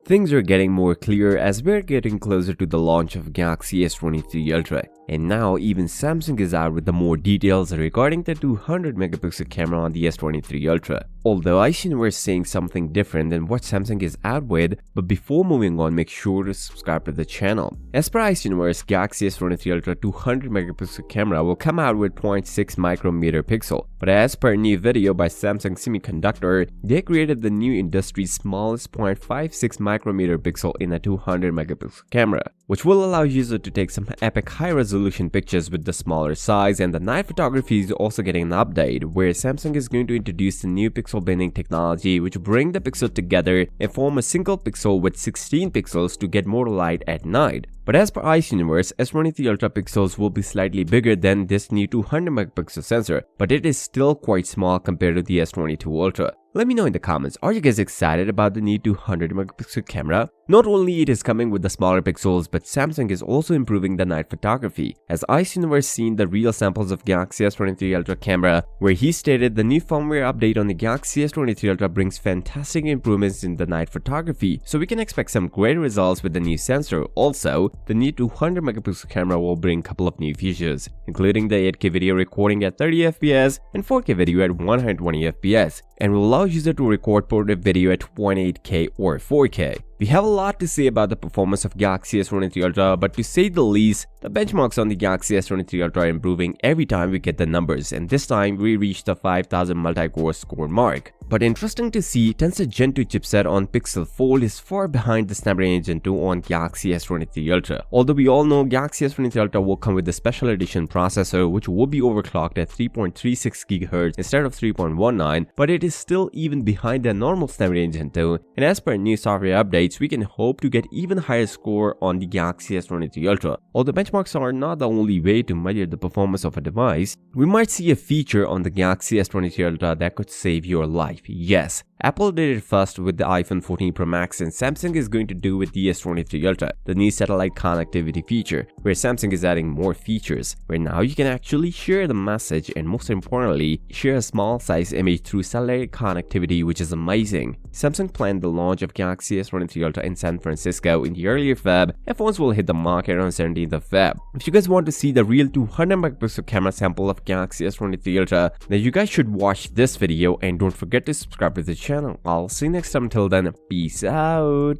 Things are getting more clear as we're getting closer to the launch of Galaxy S23 Ultra, and now even Samsung is out with the more details regarding the 200 megapixel camera on the S23 Ultra. Although iSuniverse is saying something different than what Samsung is out with, but before moving on, make sure to subscribe to the channel. As per iSuniverse, Galaxy S23 Ultra 200 megapixel camera will come out with 0.6 micrometer pixel, but as per a new video by Samsung Semiconductor, they created the new industry's smallest 0.56 micrometer pixel in a 200 megapixel camera, which will allow users to take some epic high resolution pictures with the smaller size. And the night photography is also getting an update where Samsung is going to introduce the new pixel binning technology, which bring the pixel together and form a single pixel with 16 pixels to get more light at night. But as per iSuniverse, S23 Ultra pixels will be slightly bigger than this new 200 megapixel sensor, but it is still quite small compared to the S22 Ultra. Let me know in the comments, are you guys excited about the new 200 megapixel camera? Not only it is coming with the smaller pixels, but Samsung is also improving the night photography, as iSuniverse seen the real samples of Galaxy S23 Ultra camera, where he stated the new firmware update on the Galaxy S23 Ultra brings fantastic improvements in the night photography, so we can expect some great results with the new sensor. Also, the new 200 megapixel camera will bring a couple of new features, including the 8K video recording at 30 fps and 4K video at 120 fps, and will allow users to record portrait video at 1.8K or 4K. We have a lot to say about the performance of Galaxy S23 Ultra, but to say the least, the benchmarks on the Galaxy S23 Ultra are improving every time we get the numbers, and this time we reached the 5000 multi-core score mark. But interesting to see, Tensor Gen 2 chipset on Pixel Fold is far behind the Snapdragon Gen 2 on Galaxy S23 Ultra. Although we all know Galaxy S23 Ultra will come with the special edition processor, which will be overclocked at 3.36 GHz instead of 3.19, but it is still even behind the normal Snapdragon Gen 2, and as per new software updates, we can hope to get even higher score on the Galaxy S23 Ultra. Although benchmarks are not the only way to measure the performance of a device, we might see a feature on the Galaxy S23 Ultra that could save your life. Yes, Apple did it first with the iPhone 14 Pro Max, and Samsung is going to do with the S23 Ultra, the new satellite connectivity feature, where Samsung is adding more features, where now you can actually share the message and most importantly, share a small size image through satellite connectivity, which is amazing. Samsung planned the launch of Galaxy S23 Ultra in San Francisco in the earlier Feb, and phones will hit the market on 17th of Feb. If you guys want to see the real 200 megapixel camera sample of Galaxy S23 Ultra, then you guys should watch this video and don't forget to subscribe to the channel. I'll see you next time. Until then, peace out.